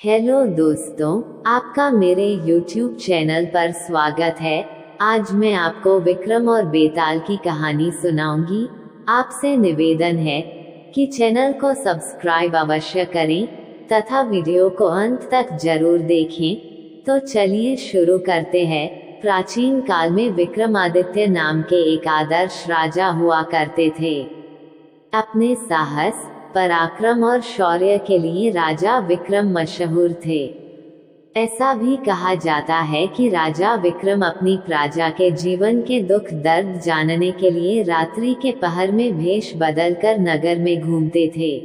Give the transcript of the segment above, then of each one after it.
Hello दोस्तों, आपका मेरे YouTube चैनल पर स्वागत है। आज मैं आपको विक्रम और बेताल की कहानी सुनाऊंगी। आपसे निवेदन है कि चैनल को सब्सक्राइब अवश्य करें तथा वीडियो को अंत तक जरूर देखें। तो चलिए शुरू करते हैं। प्राचीन काल में विक्रमादित्य नाम के एक आदर्श राजा हुआ करते थे। अपने साहस, पराक्रम और शौर्य के लिए राजा विक्रम मशहूर थे। ऐसा भी कहा जाता है कि राजा विक्रम अपनी प्रजा के जीवन के दुख दर्द जानने के लिए रात्रि के पहर में भेष बदलकर नगर में घूमते थे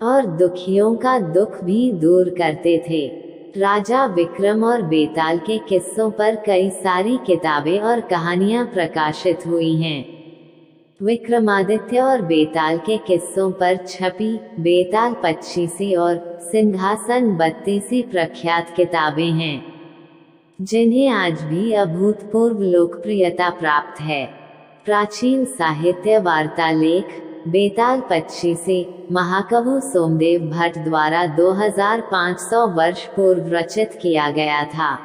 और दुखियों का दुख भी दूर करते थे। राजा विक्रम और बेताल के किस्सों पर कई सारी किताबें और कहानियां प्रकाशित हुई हैं। विक्रमादित्य और बेताल के किस्सों पर छपी बेताल 25 और सिंहासन 32 प्रख्यात किताबें हैं, जिन्हें आज भी अभूतपूर्व लोकप्रियता प्राप्त है। प्राचीन साहित्य वार्ता लेख बेताल 25 महाकवि सोमदेव भट्ट द्वारा 2500 वर्ष पूर्व रचित किया गया था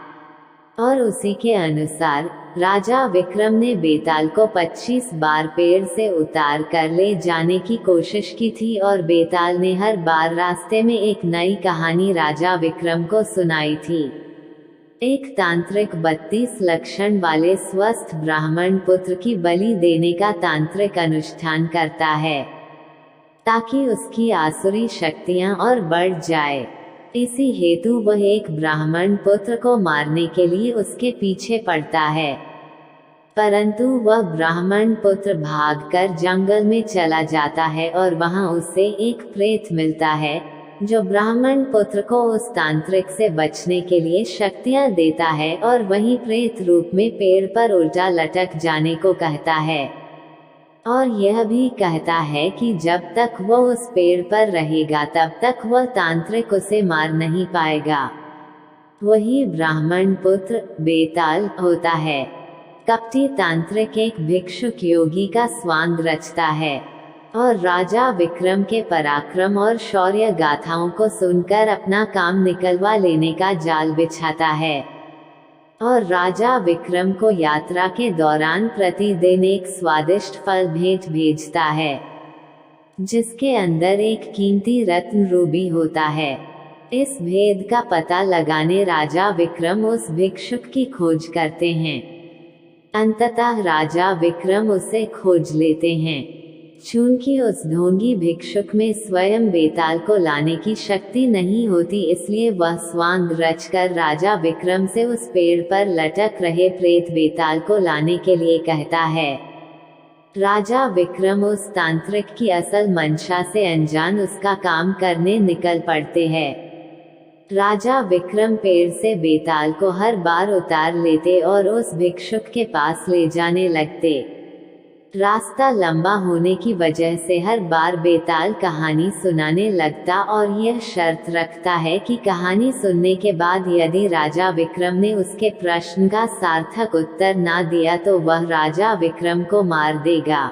और उसी के अनुसार राजा विक्रम ने बेताल को 25 बार पेड़ से उतार कर ले जाने की कोशिश की थी और बेताल ने हर बार रास्ते में एक नई कहानी राजा विक्रम को सुनाई थी। एक तांत्रिक 32 लक्षण वाले स्वस्थ ब्राह्मण पुत्र की बलि देने का तांत्रिक अनुष्ठान करता है ताकि उसकी आसुरी शक्तियां और बढ़ जाए। इसी हेतु वह एक ब्राह्मण पुत्र को मारने के लिए उसके पीछे पड़ता है, परंतु वह ब्राह्मण पुत्र भागकर जंगल में चला जाता है और वहां उसे एक प्रेत मिलता है जो ब्राह्मण पुत्र को उस तांत्रिक से बचने के लिए शक्तियां देता है और वही प्रेत रूप में पेड़ पर उल्टा लटक जाने को कहता है और यह भी कहता है कि जब तक वह उस पेड़ पर रहेगा तब तक वह तांत्रिक उसे मार नहीं पाएगा। वही ब्राह्मण पुत्र बेताल होता है। कपटी तांत्रिक एक भिक्षुक योगी का स्वांग रचता है और राजा विक्रम के पराक्रम और शौर्य गाथाओं को सुनकर अपना काम निकलवा लेने का जाल बिछाता है और राजा विक्रम को यात्रा के दौरान प्रतिदिन एक स्वादिष्ट फल भेंट भेजता है, जिसके अंदर एक कीमती रत्न रूबी होता है। इस भेद का पता लगाने राजा विक्रम उस भिक्षुक की खोज करते हैं। अंततः राजा विक्रम उसे खोज लेते हैं। चूंकि उस ढोंगी भिक्षुक में स्वयं बेताल को लाने की शक्ति नहीं होती, इसलिए वह स्वांग रचकर राजा विक्रम से उस पेड़ पर लटक रहे प्रेत बेताल को लाने के लिए कहता है। राजा विक्रम उस तांत्रिक की असल मंशा से अनजान उसका काम करने निकल पड़ते हैं। राजा विक्रम पेड़ से बेताल को हर बार उतार लेते और उस भिक्षुक के पास ले जाने लगते। रास्ता लंबा होने की वजह से हर बार बेताल कहानी सुनाने लगता और यह शर्त रखता है कि कहानी सुनने के बाद यदि राजा विक्रम ने उसके प्रश्न का सार्थक उत्तर ना दिया तो वह राजा विक्रम को मार देगा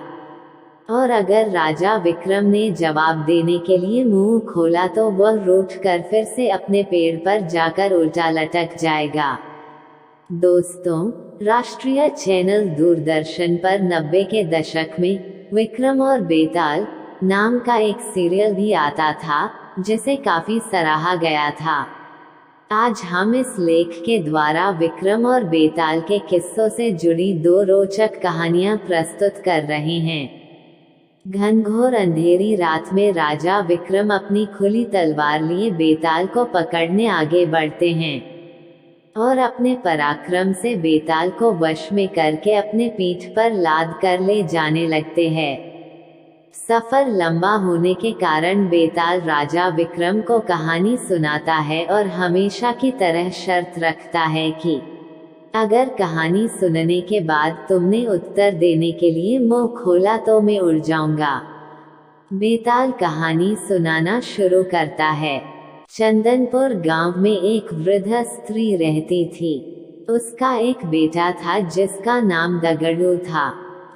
और अगर राजा विक्रम ने जवाब देने के लिए मुंह खोला तो वह रूठकर फिर से अपने पेड़ पर जाकर उल्टा लटक जाएगा। दोस्तों, राष्ट्रीय चैनल दूरदर्शन पर 90 के दशक में विक्रम और बेताल नाम का एक सीरियल भी आता था, जिसे काफी सराहा गया था। आज हम इस लेख के द्वारा विक्रम और बेताल के किस्सों से जुड़ी 2 रोचक कहानियां प्रस्तुत कर रहे हैं। घनघोर अंधेरी रात में राजा विक्रम अपनी खुली तलवार लिए बेताल को पकड़ने आगे बढ़ते हैं और अपने पराक्रम से बेताल को वश में करके अपने पीठ पर लाद कर ले जाने लगते हैं। सफर लंबा होने के कारण बेताल राजा विक्रम को कहानी सुनाता है और हमेशा की तरह शर्त रखता है कि अगर कहानी सुनने के बाद तुमने उत्तर देने के लिए मुंह खोला तो मैं उड़ जाऊंगा। बेताल कहानी सुनाना शुरू करता है। चंदनपुर गांव में एक वृद्ध स्त्री रहती थी। उसका एक बेटा था जिसका नाम दगड़ू था।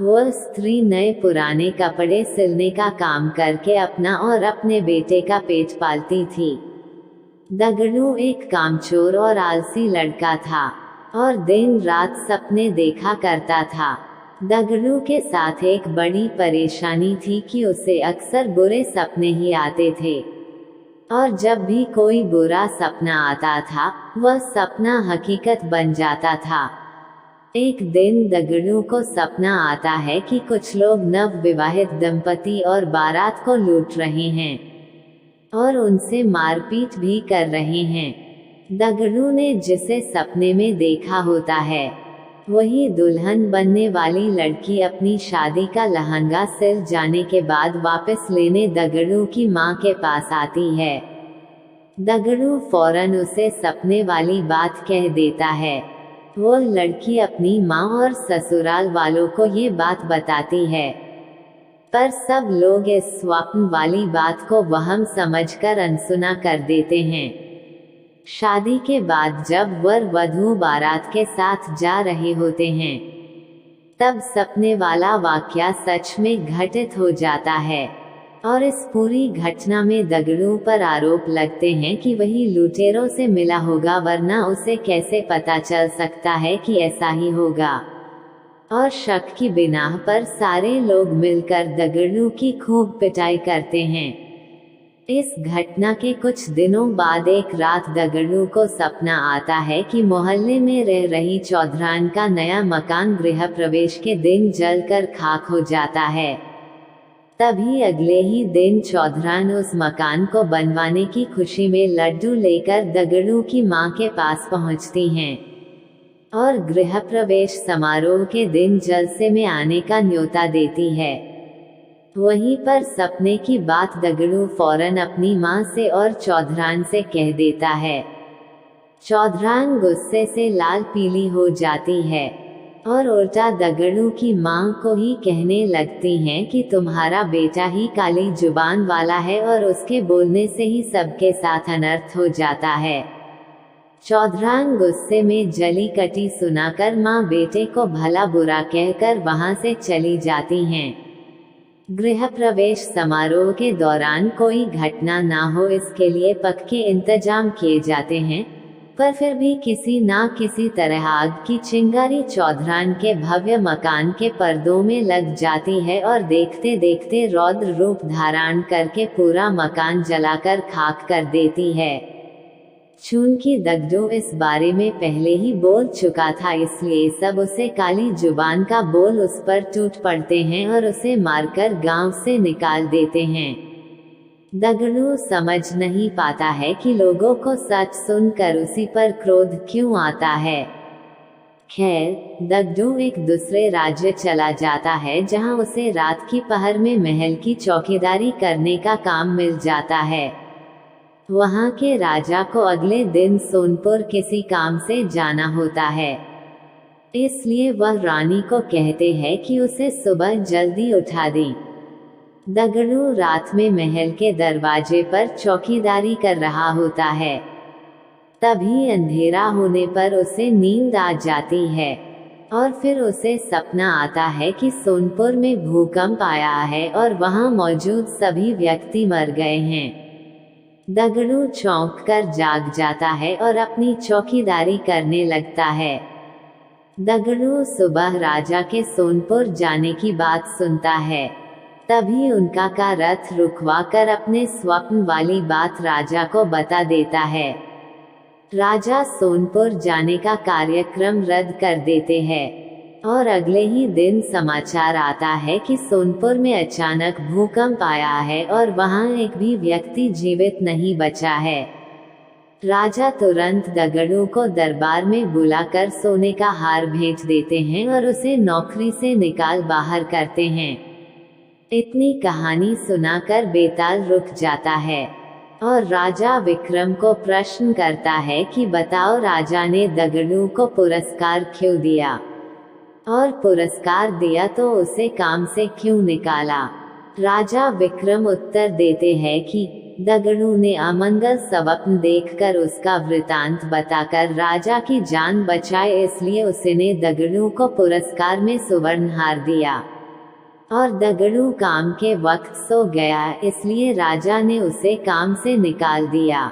वह स्त्री नए पुराने कपड़े सिलने का काम करके अपना और अपने बेटे का पेट पालती थी। दगड़ू एक कामचोर और आलसी लड़का था और दिन रात सपने देखा करता था। दगड़ू के साथ एक बड़ी परेशानी थी कि उसे अक्सर बुरे सपने ही आते थे, और जब भी कोई बुरा सपना आता था वह सपना हकीकत बन जाता था। एक दिन दगड़ू को सपना आता है कि कुछ लोग नव विवाहित दंपति और बारात को लूट रहे हैं और उनसे मारपीट भी कर रहे हैं। दगड़ू ने जिसे सपने में देखा होता है वही दुल्हन बनने वाली लड़की अपनी शादी का लहंगा सिल जाने के बाद वापस लेने दगड़ू की मां के पास आती है। दगड़ू फौरन उसे सपने वाली बात कह देता है। वो लड़की अपनी माँ और ससुराल वालों को ये बात बताती है, पर सब लोग इस स्वप्न वाली बात को वहम समझकर अनसुना कर देते हैं। शादी के बाद जब वर वधू बारात के साथ जा रहे होते हैं तब सपने वाला वाकया सच में घटित हो जाता है और इस पूरी घटना में दगड़ू पर आरोप लगते हैं कि वही लुटेरों से मिला होगा, वरना उसे कैसे पता चल सकता है कि ऐसा ही होगा। और शक की बिना पर सारे लोग मिलकर दगड़ू की खूब पिटाई करते हैं। इस घटना के कुछ दिनों बाद एक रात दगड़ू को सपना आता है कि मोहल्ले में रह रही चौधरान का नया मकान गृह प्रवेश के दिन जलकर खाक हो जाता है। तभी अगले ही दिन चौधरान उस मकान को बनवाने की खुशी में लड्डू लेकर दगड़ू की मां के पास पहुंचती हैं और गृह प्रवेश समारोह के दिन जलसे में आने का न्योता देती है। वहीं पर सपने की बात दगड़ू फौरन अपनी मां से और चौधरान से कह देता है। चौधरान गुस्से से लाल पीली हो जाती है और उल्टा दगड़ू की मां को ही कहने लगती हैं कि तुम्हारा बेटा ही काली जुबान वाला है और उसके बोलने से ही सबके साथ अनर्थ हो जाता है। चौधरान गुस्से में जली कटी सुनाकर मां बेटे को भला बुरा कहकर वहां से चली जाती हैं। गृह प्रवेश समारोह के दौरान कोई घटना ना हो इसके लिए पक्के इंतजाम किए जाते हैं, पर फिर भी किसी ना किसी तरह आग की चिंगारी चौधरान के भव्य मकान के पर्दों में लग जाती है और देखते देखते रौद्र रूप धारण करके पूरा मकान जलाकर खाक कर देती है। चूंकि दगड़ू इस बारे में पहले ही बोल चुका था, इसलिए सब उसे काली जुबान का बोल उस पर टूट पड़ते हैं और उसे मारकर गांव से निकाल देते हैं। दगड़ू समझ नहीं पाता है कि लोगों को सच सुनकर उसी पर क्रोध क्यों आता है। खैर, दगड़ू एक दूसरे राज्य चला जाता है जहां उसे रात की पहर में महल की चौकीदारी करने का काम मिल जाता है। वहां के राजा को अगले दिन सोनपुर किसी काम से जाना होता है, इसलिए वह रानी को कहते हैं कि उसे सुबह जल्दी उठा दें। दगड़ू रात में महल के दरवाजे पर चौकीदारी कर रहा होता है। तभी अंधेरा होने पर उसे नींद आ जाती है और फिर उसे सपना आता है कि सोनपुर में भूकंप आया है और वहां मौजूद सभी व्यक्ति मर गए हैं। दगड़ू चौंक कर जाग जाता है और अपनी चौकीदारी करने लगता है। दगड़ू सुबह राजा के सोनपुर जाने की बात सुनता है। तभी उनका का रथ रुकवा कर अपने स्वप्न वाली बात राजा को बता देता है। राजा सोनपुर जाने का कार्यक्रम रद्द कर देते हैं और अगले ही दिन समाचार आता है कि सोनपुर में अचानक भूकंप आया है और वहां एक भी व्यक्ति जीवित नहीं बचा है। राजा तुरंत दगड़ू को दरबार में बुलाकर सोने का हार भेंट देते हैं और उसे नौकरी से निकाल बाहर करते हैं। इतनी कहानी सुनाकर बेताल रुक जाता है और राजा विक्रम को प्रश्न करता है कि बताओ, राजा ने दगड़ू को पुरस्कार क्यों दिया, और पुरस्कार दिया तो उसे काम से क्यों निकाला। राजा विक्रम उत्तर देते हैं कि दगड़ू ने अमंगल स्वप्न देखकर उसका वृतांत बताकर राजा की जान बचाए, इसलिए उसने दगड़ू को पुरस्कार में सुवर्ण हार दिया, और दगड़ू काम के वक्त सो गया, इसलिए राजा ने उसे काम से निकाल दिया।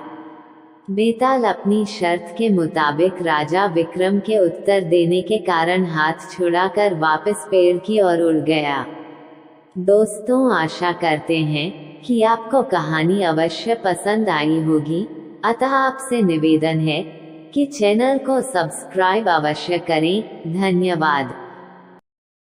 बेताल अपनी शर्त के मुताबिक राजा विक्रम के उत्तर देने के कारण हाथ छुड़ाकर वापस पेड़ की ओर उड़ गया। दोस्तों, आशा करते हैं कि आपको कहानी अवश्य पसंद आई होगी। अतः आपसे निवेदन है कि चैनल को सब्सक्राइब अवश्य करें। धन्यवाद।